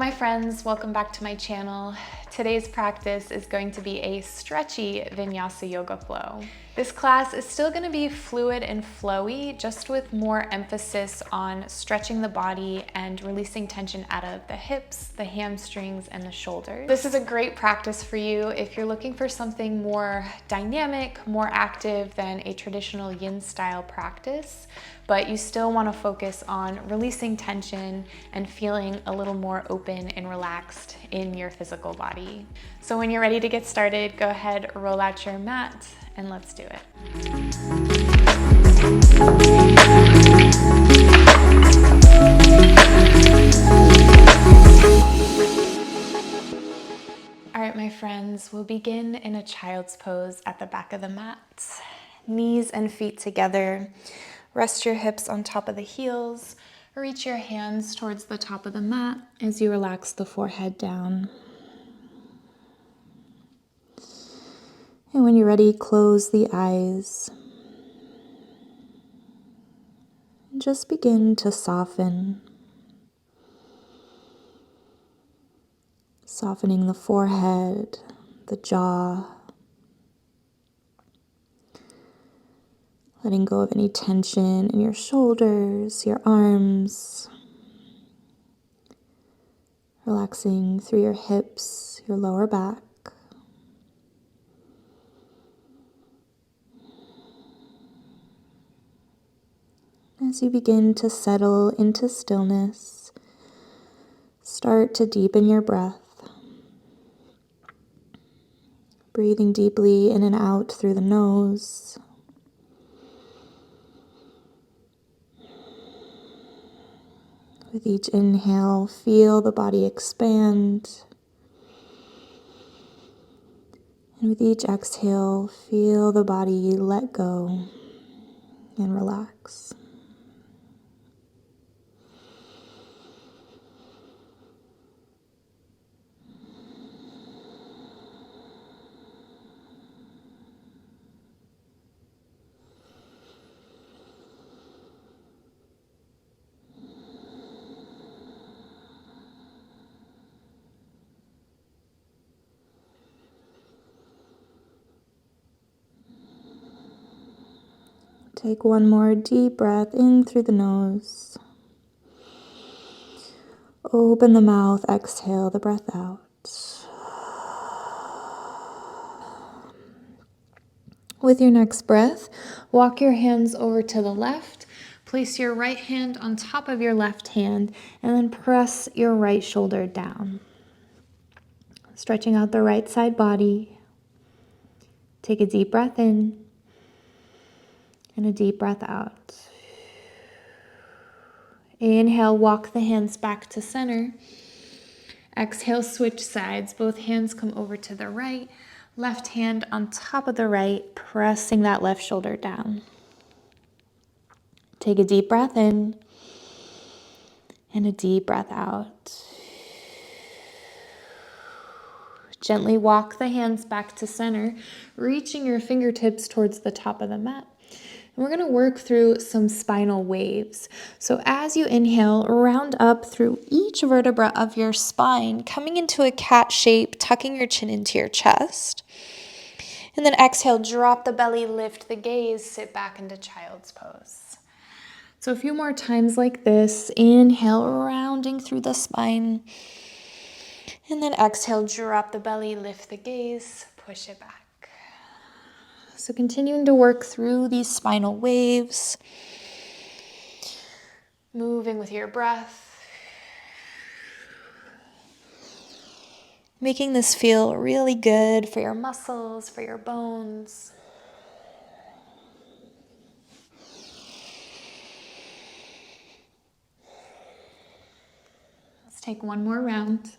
my friends, welcome back to my channel. Today's practice is going to be a stretchy Vinyasa yoga flow. This class is still going to be fluid and flowy, just with more emphasis on stretching the body and releasing tension out of the hips, the hamstrings, and the shoulders. This is a great practice for you if you're looking for something more dynamic, more active than a traditional yin style practice, but you still want to focus on releasing tension and feeling a little more open and relaxed in your physical body. So when you're ready to get started, go ahead, roll out your mat, and let's do it. All right, my friends, we'll begin in a child's pose at the back of the mat. Knees and feet together. Rest your hips on top of the heels. Reach your hands towards the top of the mat as you relax the forehead down. And when you're ready, close the eyes. And just begin to soften. Softening the forehead, the jaw. Letting go of any tension in your shoulders, your arms. Relaxing through your hips, your lower back. As you begin to settle into stillness, start to deepen your breath. Breathing deeply in and out through the nose. With each inhale, feel the body expand. And with each exhale, feel the body let go and relax. Take one more deep breath in through the nose. Open the mouth, exhale the breath out. With your next breath, walk your hands over to the left. Place your right hand on top of your left hand and then press your right shoulder down. Stretching out the right side body. Take a deep breath in. And a deep breath out. Inhale, walk the hands back to center. Exhale, switch sides. Both hands come over to the right. Left hand on top of the right, pressing that left shoulder down. Take a deep breath in. And a deep breath out. Gently walk the hands back to center, reaching your fingertips towards the top of the mat. And we're going to work through some spinal waves. So as you inhale, round up through each vertebra of your spine, coming into a cat shape, tucking your chin into your chest. And then exhale, drop the belly, lift the gaze, sit back into child's pose. So a few more times like this. Inhale, rounding through the spine. And then exhale, drop the belly, lift the gaze, push it back. So continuing to work through these spinal waves, moving with your breath, making this feel really good for your muscles, for your bones. Let's take one more round.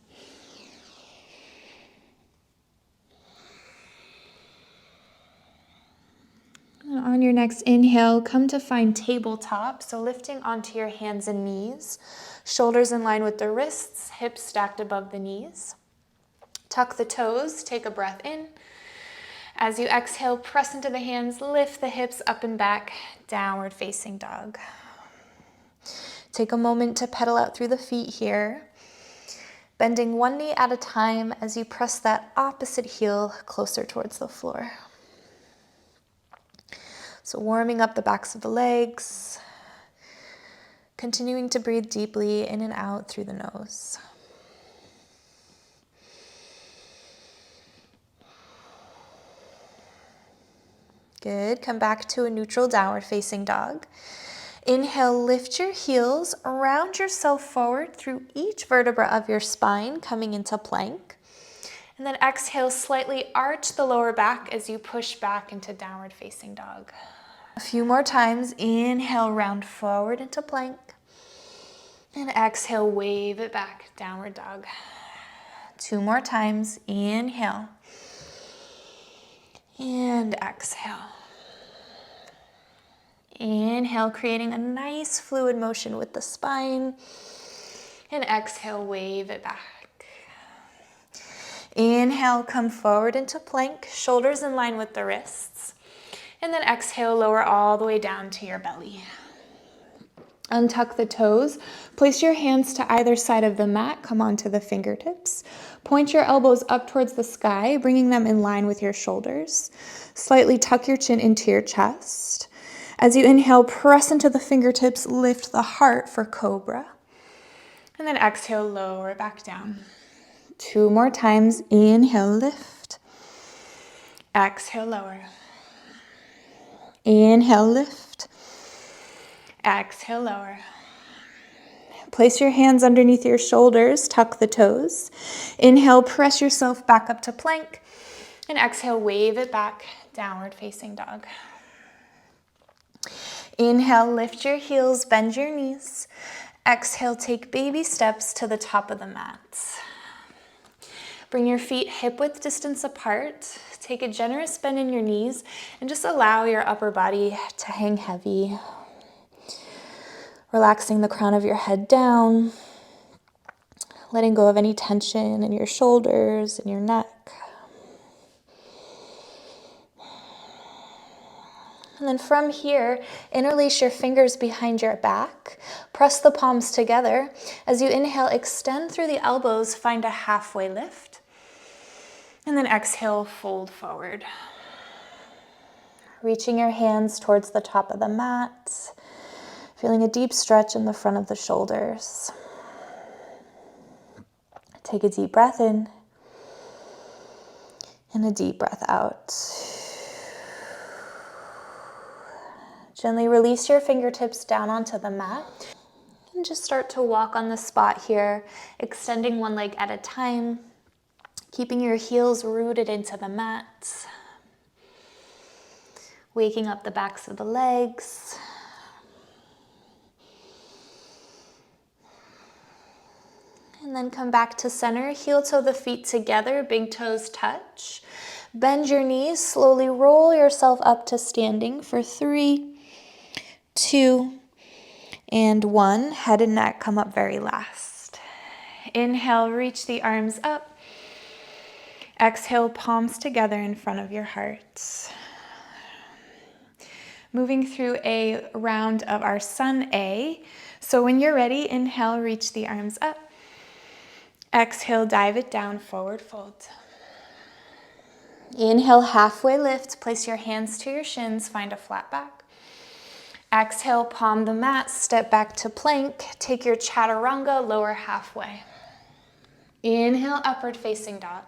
On your next inhale, come to find tabletop. So lifting onto your hands and knees, shoulders in line with the wrists, hips stacked above the knees. Tuck the toes, take a breath in. As you exhale, press into the hands, lift the hips up and back, downward facing dog. Take a moment to pedal out through the feet here. Bending one knee at a time as you press that opposite heel closer towards the floor. So warming up the backs of the legs, continuing to breathe deeply in and out through the nose. Good. Come back to a neutral downward facing dog. Inhale, lift your heels, round yourself forward through each vertebra of your spine, coming into plank. And then exhale, slightly arch the lower back as you push back into downward facing dog. A few more times. Inhale, round forward into plank. And exhale, wave it back, downward dog. 2 more times. Inhale. And exhale. Inhale, creating a nice fluid motion with the spine. And exhale, wave it back. Inhale, come forward into plank, shoulders in line with the wrists. And then exhale, lower all the way down to your belly. Untuck the toes. Place your hands to either side of the mat. Come onto the fingertips. Point your elbows up towards the sky, bringing them in line with your shoulders. Slightly tuck your chin into your chest. As you inhale, press into the fingertips, lift the heart for cobra. And then exhale, lower it back down. 2 more times. Inhale, lift. Exhale, lower. Inhale, lift. Exhale, lower. Place your hands underneath your shoulders, tuck the toes. Inhale, press yourself back up to plank. And exhale, wave it back, downward facing dog. Inhale, lift your heels, bend your knees. Exhale, take baby steps to the top of the mat. Bring your feet hip-width distance apart. Take a generous bend in your knees and just allow your upper body to hang heavy. Relaxing the crown of your head down. Letting go of any tension in your shoulders and your neck. And then from here, interlace your fingers behind your back. Press the palms together. As you inhale, extend through the elbows, find a halfway lift. And then exhale, fold forward. Reaching your hands towards the top of the mat. Feeling a deep stretch in the front of the shoulders. Take a deep breath in. And a deep breath out. Gently release your fingertips down onto the mat. And just start to walk on the spot here, extending one leg at a time, keeping your heels rooted into the mat. Waking up the backs of the legs. And then come back to center, heel toe the feet together, big toes touch. Bend your knees, slowly roll yourself up to standing for 3, 2, and 1. Head and neck come up very last. Inhale, reach the arms up. Exhale, palms together in front of your heart. Moving through a round of our Sun A. So when you're ready, inhale, reach the arms up. Exhale, dive it down, forward fold. Inhale, halfway lift. Place your hands to your shins, find a flat back. Exhale, palm the mat, step back to plank. Take your chaturanga, lower halfway. Inhale, upward facing dog.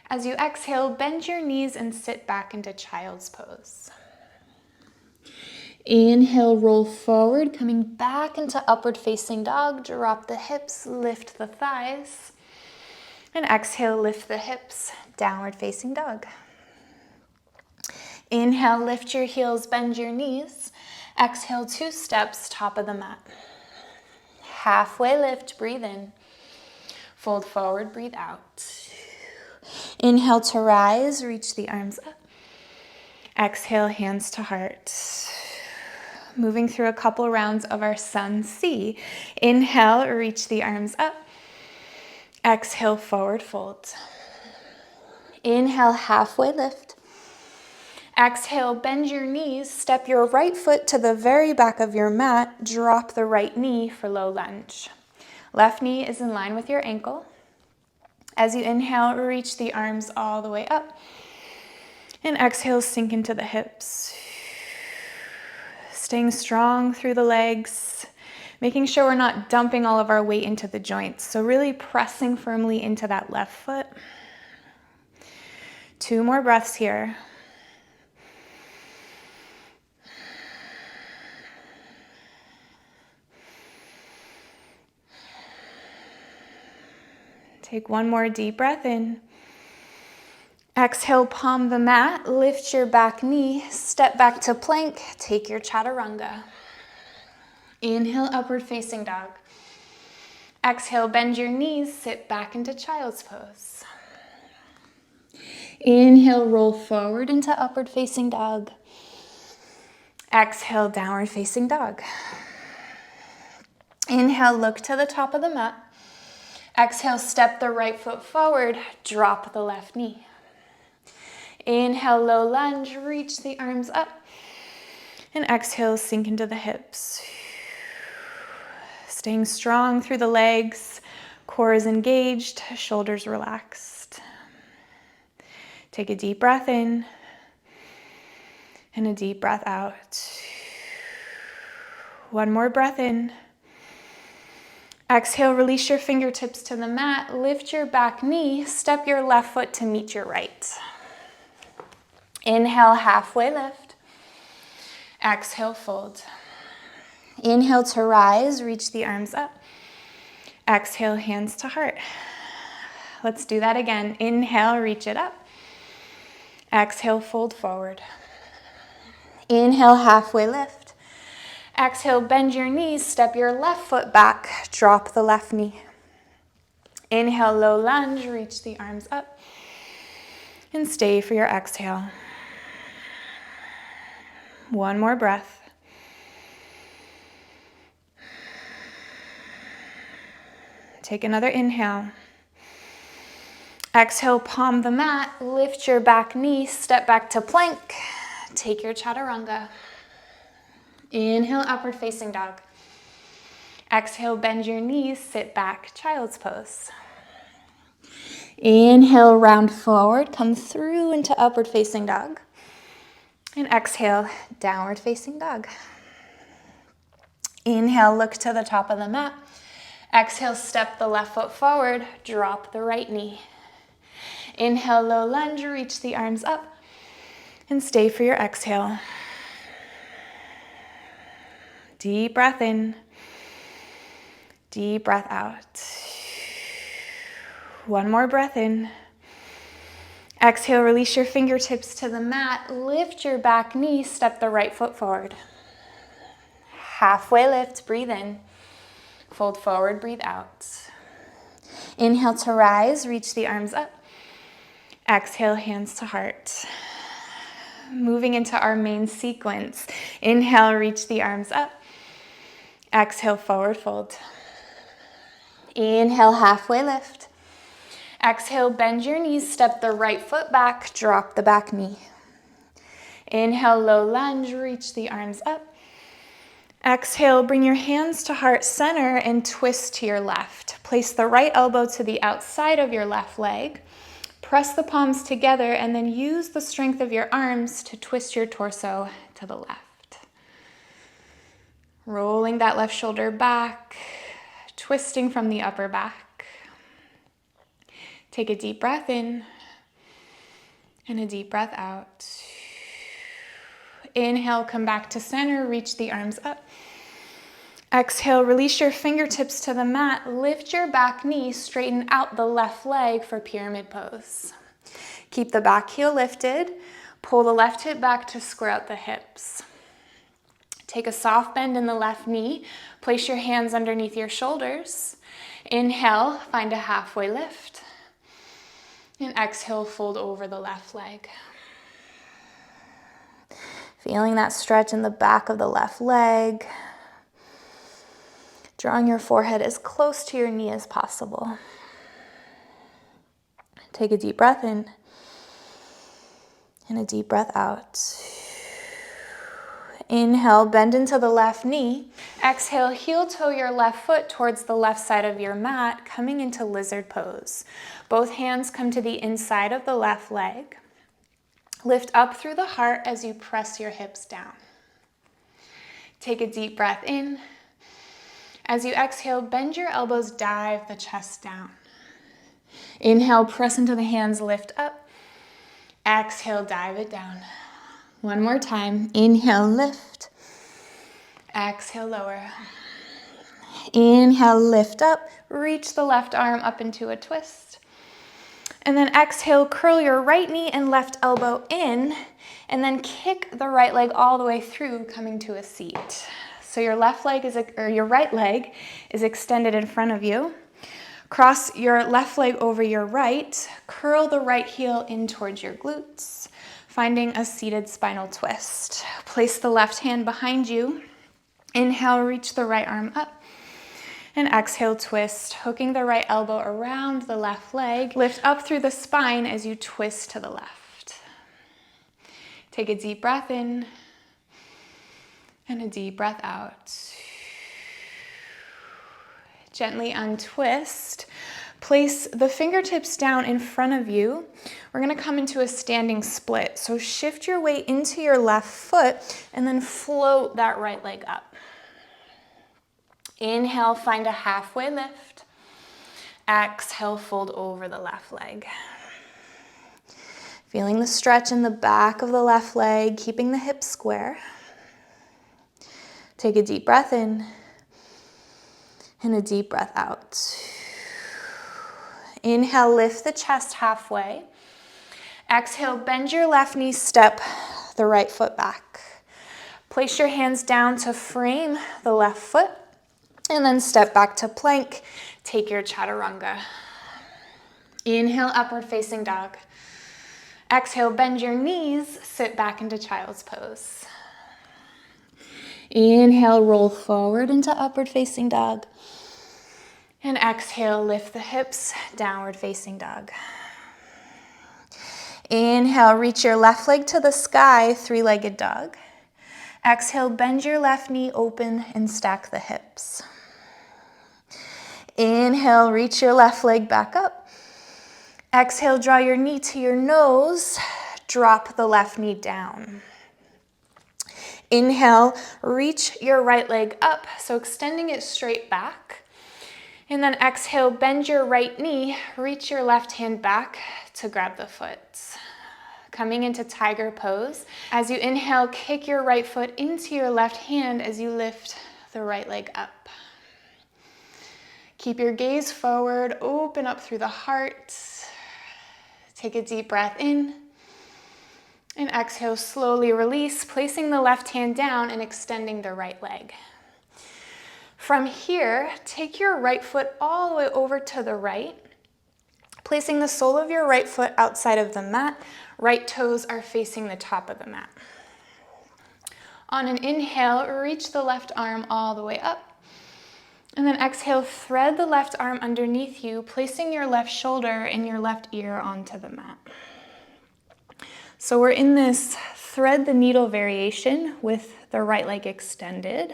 As you exhale, bend your knees and sit back into child's pose. Inhale, roll forward, coming back into upward facing dog. Drop the hips, lift the thighs. And exhale, lift the hips, downward facing dog. Inhale, lift your heels, bend your knees. Exhale, 2 steps, top of the mat. Halfway lift, breathe in. Fold forward, breathe out. Inhale to rise, reach the arms up. Exhale, hands to heart. Moving through a couple rounds of our Sun C. Inhale, reach the arms up. Exhale, forward fold. Inhale, halfway lift. Exhale, bend your knees. Step your right foot to the very back of your mat. Drop the right knee for low lunge. Left knee is in line with your ankle. As you inhale, reach the arms all the way up. And exhale, sink into the hips. Staying strong through the legs, making sure we're not dumping all of our weight into the joints. So really pressing firmly into that left foot. 2 more breaths here. Take 1 more deep breath in. Exhale, palm the mat, lift your back knee, step back to plank, take your chaturanga. Inhale, upward facing dog. Exhale, bend your knees, sit back into child's pose. Inhale, roll forward into upward facing dog. Exhale, downward facing dog. Inhale, look to the top of the mat. Exhale, step the right foot forward, drop the left knee. Inhale, low lunge, reach the arms up. And exhale, sink into the hips. Staying strong through the legs, core is engaged, shoulders relaxed. Take a deep breath in and a deep breath out. 1 more breath in. Exhale, release your fingertips to the mat, lift your back knee, step your left foot to meet your right. Inhale, halfway lift. Exhale, fold. Inhale to rise, reach the arms up. Exhale, hands to heart. Let's do that again. Inhale, reach it up. Exhale, fold forward. Inhale, halfway lift. Exhale, bend your knees, step your left foot back, drop the left knee. Inhale, low lunge, reach the arms up. And stay for your exhale. 1 more breath. Take another inhale. Exhale, palm the mat, lift your back knee, step back to plank, take your chaturanga. Inhale, upward facing dog. Exhale, bend your knees, sit back, child's pose. Inhale, round forward, come through into upward facing dog. And exhale, downward facing dog. Inhale, look to the top of the mat. Exhale, step the left foot forward, drop the right knee. Inhale, low lunge, reach the arms up. And stay for your exhale. Deep breath in. Deep breath out. 1 more breath in. Exhale, release your fingertips to the mat. Lift your back knee, step the right foot forward. Halfway lift, breathe in. Fold forward, breathe out. Inhale to rise, reach the arms up. Exhale, hands to heart. Moving into our main sequence. Inhale, reach the arms up. Exhale, forward fold. Inhale, halfway lift. Exhale, bend your knees, step the right foot back, drop the back knee. Inhale, low lunge, reach the arms up. Exhale, bring your hands to heart center and twist to your left. Place the right elbow to the outside of your left leg. Press the palms together and then use the strength of your arms to twist your torso to the left. Rolling that left shoulder back, twisting from the upper back. Take a deep breath in and a deep breath out. Inhale, come back to center, reach the arms up. Exhale, release your fingertips to the mat, lift your back knee, straighten out the left leg for pyramid pose. Keep the back heel lifted, pull the left hip back to square out the hips. Take a soft bend in the left knee, place your hands underneath your shoulders. Inhale, find a halfway lift. And exhale, fold over the left leg. Feeling that stretch in the back of the left leg. Drawing your forehead as close to your knee as possible. Take a deep breath in and a deep breath out. Inhale, bend into the left knee. Exhale, heel toe your left foot towards the left side of your mat, coming into lizard pose. Both hands come to the inside of the left leg. Lift up through the heart as you press your hips down. Take a deep breath in. As you exhale, bend your elbows, dive the chest down. Inhale, press into the hands, lift up. Exhale, dive it down. One more time. Inhale, lift. Exhale, lower. Inhale, lift up. Reach the left arm up into a twist. And then exhale, curl your right knee and left elbow in, and then kick the right leg all the way through, coming to a seat. So your your right leg is extended in front of you. Cross your left leg over your right. Curl the right heel in towards your glutes, finding a seated spinal twist. Place the left hand behind you. Inhale, reach the right arm up. And exhale, twist, hooking the right elbow around the left leg. Lift up through the spine as you twist to the left. Take a deep breath in and a deep breath out. Gently untwist. Place the fingertips down in front of you. We're going to come into a standing split. So shift your weight into your left foot and then float that right leg up. Inhale, find a halfway lift. Exhale, fold over the left leg. Feeling the stretch in the back of the left leg, keeping the hips square. Take a deep breath in and a deep breath out. Inhale, lift the chest halfway. Exhale, bend your left knee, step the right foot back. Place your hands down to frame the left foot, and then step back to plank. Take your chaturanga. Inhale, upward facing dog. Exhale, bend your knees, sit back into child's pose. Inhale, roll forward into upward facing dog. And exhale, lift the hips, downward facing dog. Inhale, reach your left leg to the sky, three-legged dog. Exhale, bend your left knee open and stack the hips. Inhale, reach your left leg back up. Exhale, draw your knee to your nose, drop the left knee down. Inhale, reach your right leg up, so extending it straight back. And then exhale, bend your right knee, reach your left hand back to grab the foot. Coming into tiger pose. As you inhale, kick your right foot into your left hand as you lift the right leg up. Keep your gaze forward, open up through the heart. Take a deep breath in. And exhale, slowly release, placing the left hand down and extending the right leg. From here, take your right foot all the way over to the right, placing the sole of your right foot outside of the mat. Right toes are facing the top of the mat. On an inhale, reach the left arm all the way up. And then exhale, thread the left arm underneath you, placing your left shoulder and your left ear onto the mat. So we're in this thread the needle variation with the right leg extended.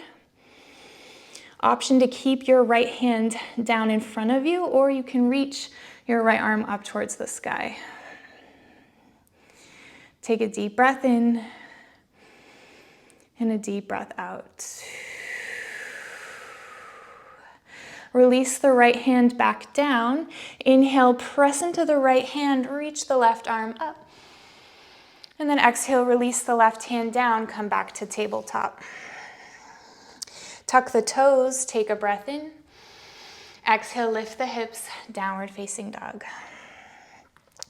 Option to keep your right hand down in front of you, or you can reach your right arm up towards the sky. Take a deep breath in and a deep breath out. Release the right hand back down. Inhale, press into the right hand, reach the left arm up. And then exhale, release the left hand down, come back to tabletop. Tuck the toes, take a breath in. Exhale, lift the hips, downward facing dog.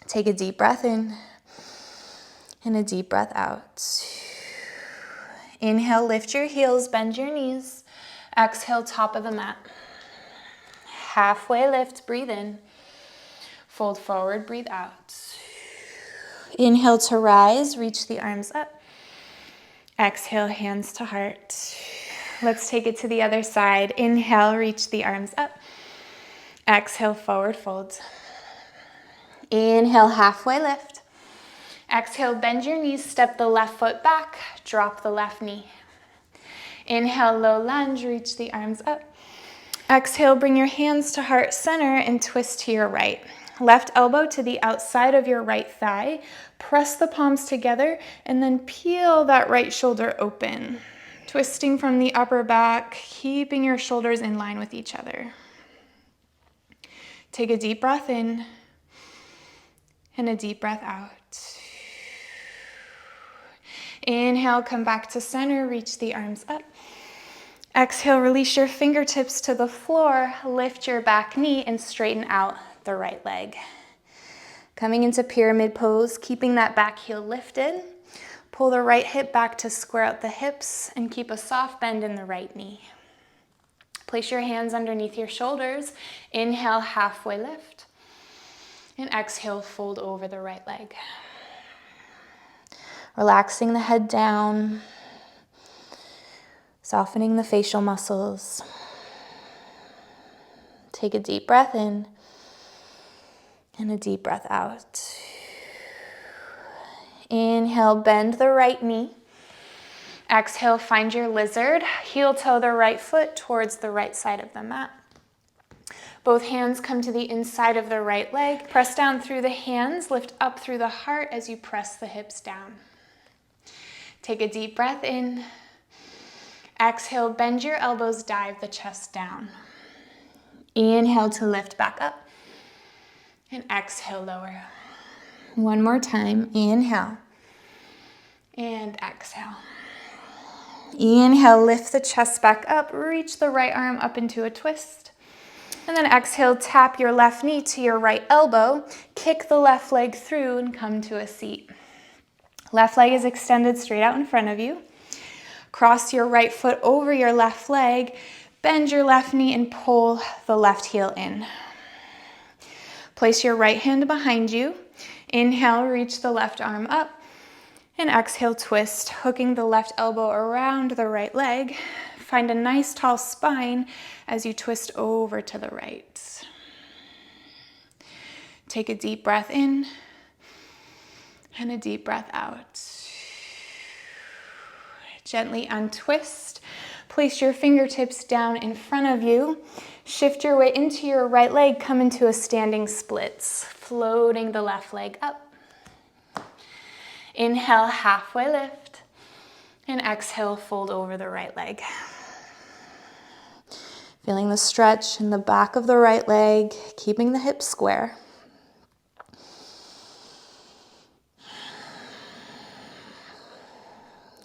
Take a deep breath in and a deep breath out. Inhale, lift your heels, bend your knees. Exhale, top of the mat. Halfway lift, breathe in. Fold forward, breathe out. Inhale to rise, reach the arms up. Exhale, hands to heart. Let's take it to the other side. Inhale, reach the arms up. Exhale, forward fold. Inhale, halfway lift. Exhale, bend your knees, step the left foot back, drop the left knee. Inhale, low lunge, reach the arms up. Exhale, bring your hands to heart center and twist to your right. Left elbow to the outside of your right thigh. Press the palms together and then peel that right shoulder open. Twisting from the upper back, keeping your shoulders in line with each other. Take a deep breath in and a deep breath out. Inhale, come back to center, reach the arms up. Exhale, release your fingertips to the floor, lift your back knee and straighten out the right leg. Coming into pyramid pose, keeping that back heel lifted. Pull the right hip back to square out the hips and keep a soft bend in the right knee. Place your hands underneath your shoulders. Inhale, halfway lift. And exhale, fold over the right leg. Relaxing the head down. Softening the facial muscles. Take a deep breath in and a deep breath out. Inhale, bend the right knee. Exhale, find your lizard. Heel toe the right foot towards the right side of the mat. Both hands come to the inside of the right leg. Press down through the hands, lift up through the heart as you press the hips down. Take a deep breath in. Exhale, bend your elbows, dive the chest down. Inhale to lift back up. And exhale, lower. One more time. Inhale. And exhale. Inhale, lift the chest back up. Reach the right arm up into a twist. And then exhale, tap your left knee to your right elbow. Kick the left leg through and come to a seat. Left leg is extended straight out in front of you. Cross your right foot over your left leg. Bend your left knee and pull the left heel in. Place your right hand behind you. Inhale, reach the left arm up. And exhale, twist, hooking the left elbow around the right leg. Find a nice tall spine as you twist over to the right. Take a deep breath in and a deep breath out. Gently untwist. Place your fingertips down in front of you. Shift your weight into your right leg. Come into a standing splits, floating the left leg up. Inhale, halfway lift. And exhale, fold over the right leg. Feeling the stretch in the back of the right leg, keeping the hips square.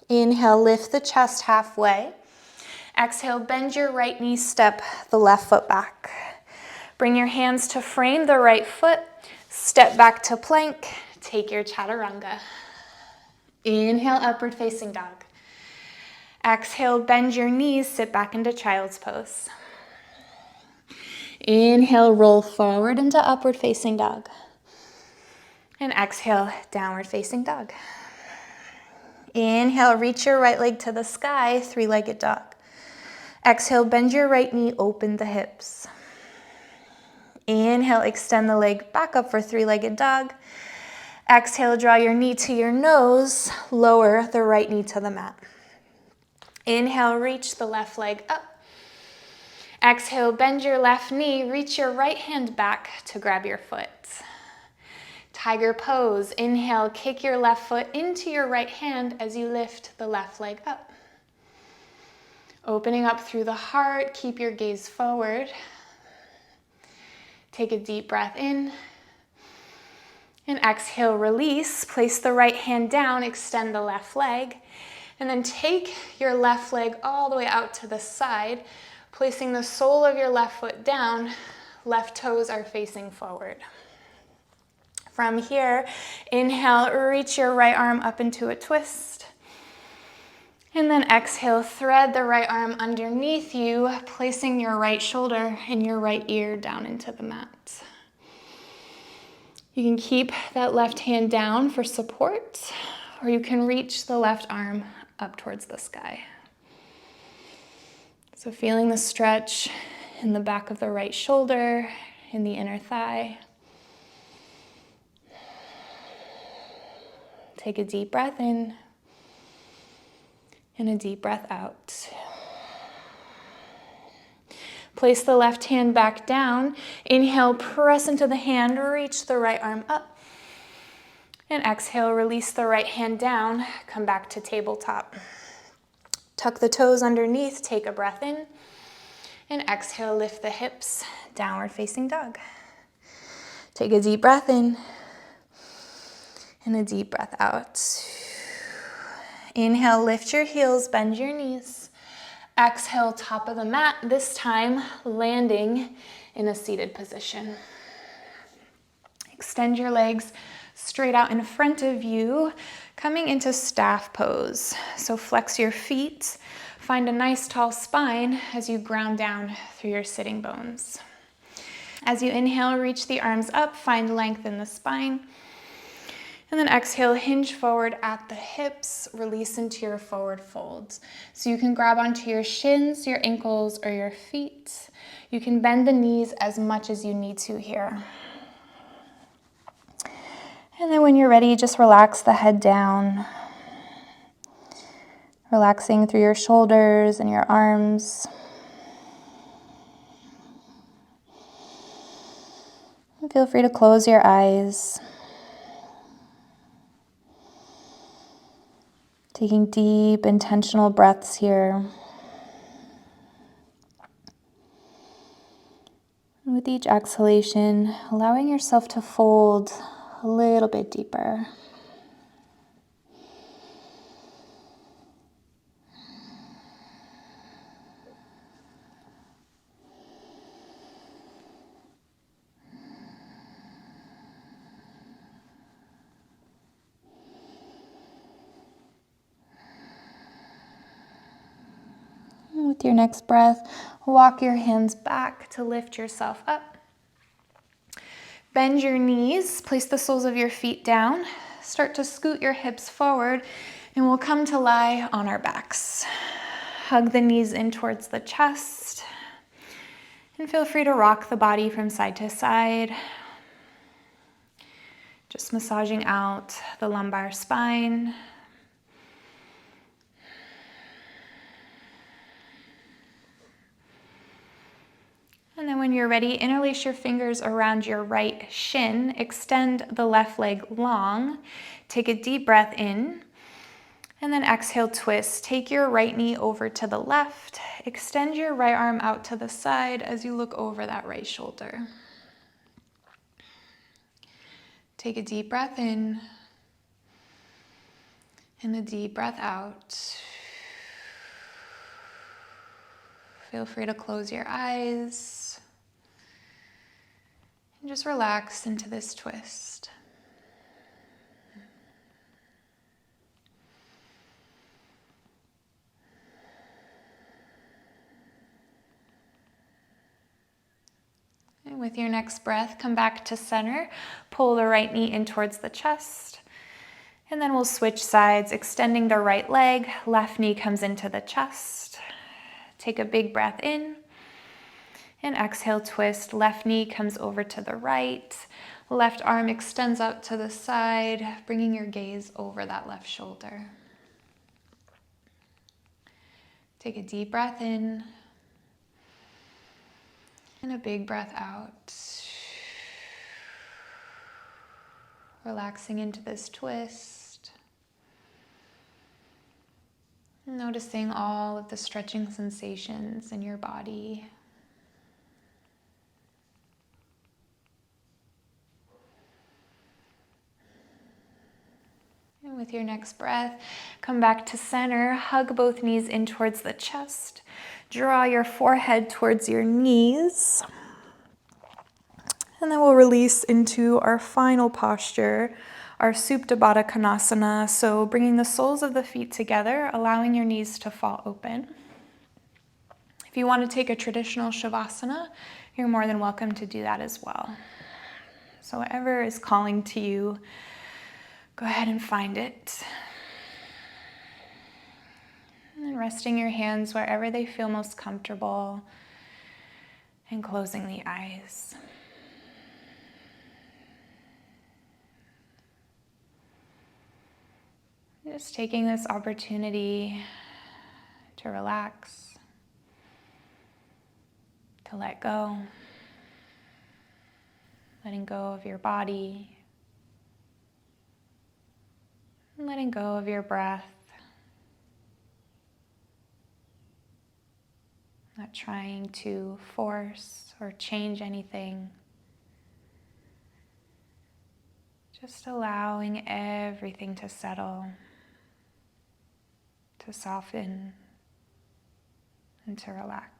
Inhale, lift the chest halfway. Exhale, bend your right knee, step the left foot back. Bring your hands to frame the right foot. Step back to plank. Take your chaturanga. Inhale, upward facing dog. Exhale, bend your knees, sit back into child's pose. Inhale, roll forward into upward facing dog. And exhale, downward facing dog. Inhale, reach your right leg to the sky, three-legged dog. Exhale, bend your right knee, open the hips. Inhale, extend the leg back up for three-legged dog. Exhale, draw your knee to your nose, lower the right knee to the mat. Inhale, reach the left leg up. Exhale, bend your left knee, reach your right hand back to grab your foot. Tiger pose. Inhale, kick your left foot into your right hand as you lift the left leg up. Opening up through the heart, keep your gaze forward. Take a deep breath in. And exhale, release. Place the right hand down, extend the left leg. And then take your left leg all the way out to the side, placing the sole of your left foot down. Left toes are facing forward. From here, inhale, reach your right arm up into a twist. And then exhale, thread the right arm underneath you, placing your right shoulder and your right ear down into the mat. You can keep that left hand down for support, or you can reach the left arm up towards the sky. So feeling the stretch in the back of the right shoulder, in the inner thigh. Take a deep breath in and a deep breath out. Place the left hand back down. Inhale, press into the hand, reach the right arm up. And exhale, release the right hand down, come back to tabletop. Tuck the toes underneath, take a breath in. And exhale, lift the hips, downward facing dog. Take a deep breath in. And a deep breath out. Inhale, lift your heels, bend your knees. Exhale, top of the mat, this time landing in a seated position. Extend your legs straight out in front of you, coming into staff pose. So flex your feet, find a nice tall spine as you ground down through your sitting bones. As you inhale, reach the arms up, find length in the spine. And then exhale, hinge forward at the hips, release into your forward folds. So you can grab onto your shins, your ankles, or your feet. You can bend the knees as much as you need to here. And then when you're ready, just relax the head down. Relaxing through your shoulders and your arms. And feel free to close your eyes. Taking deep, intentional breaths here. And with each exhalation, allowing yourself to fold a little bit deeper. And with your next breath, walk your hands back to lift yourself up. Bend your knees, place the soles of your feet down. Start to scoot your hips forward, and we'll come to lie on our backs. Hug the knees in towards the chest, and feel free to rock the body from side to side. Just massaging out the lumbar spine. And then when you're ready, interlace your fingers around your right shin. Extend the left leg long. Take a deep breath in. And then exhale, twist. Take your right knee over to the left. Extend your right arm out to the side as you look over that right shoulder. Take a deep breath in. And a deep breath out. Feel free to close your eyes. And just relax into this twist. And with your next breath, come back to center. Pull the right knee in towards the chest. And then we'll switch sides, extending the right leg. Left knee comes into the chest. Take a big breath in. And exhale, twist. Left knee comes over to the right. Left arm extends out to the side, bringing your gaze over that left shoulder. Take a deep breath in. And a big breath out. Relaxing into this twist. Noticing all of the stretching sensations in your body. And with your next breath, come back to center. Hug both knees in towards the chest. Draw your forehead towards your knees. And then we'll release into our final posture, our Supta Baddha Konasana. So bringing the soles of the feet together, allowing your knees to fall open. If you want to take a traditional Savasana, you're more than welcome to do that as well. So whatever is calling to you, go ahead and find it. And then resting your hands wherever they feel most comfortable and closing the eyes. Just taking this opportunity to relax, to to let go. Letting go of your body. And letting go of your breath. Not trying to force or change anything. Just allowing everything to settle, to soften, and to relax.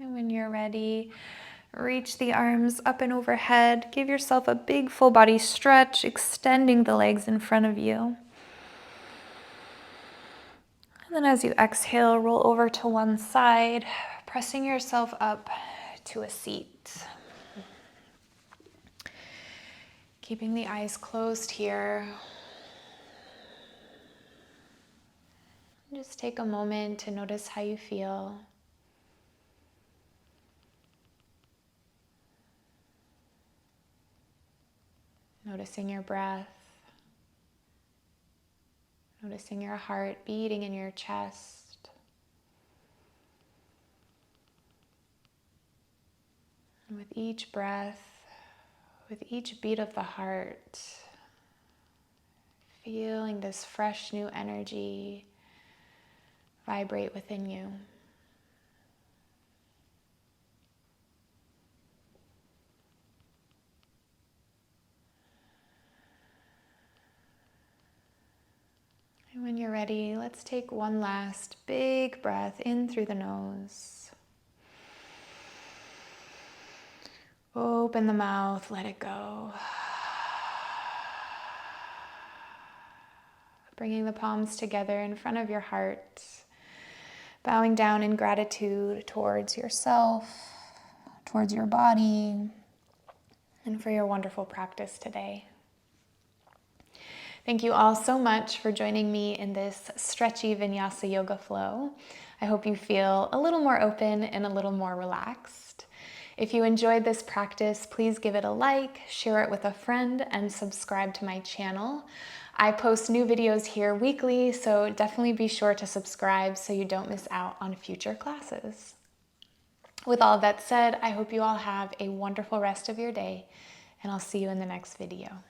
And when you're ready, reach the arms up and overhead. Give yourself a big full body stretch, extending the legs in front of you. And then as you exhale, roll over to one side, pressing yourself up to a seat. Keeping the eyes closed here. Just take a moment to notice how you feel. Noticing your breath. Noticing your heart beating in your chest. And with each breath, with each beat of the heart, feeling this fresh new energy vibrate within you. And when you're ready, let's take one last big breath in through the nose. Open the mouth, let it go. Bringing the palms together in front of your heart. Bowing down in gratitude towards yourself, towards your body, and for your wonderful practice today. Thank you all so much for joining me in this stretchy Vinyasa yoga flow. I hope you feel a little more open and a little more relaxed. If you enjoyed this practice, please give it a like, share it with a friend, and subscribe to my channel. I post new videos here weekly, so definitely be sure to subscribe so you don't miss out on future classes. With all of that said, I hope you all have a wonderful rest of your day, and I'll see you in the next video.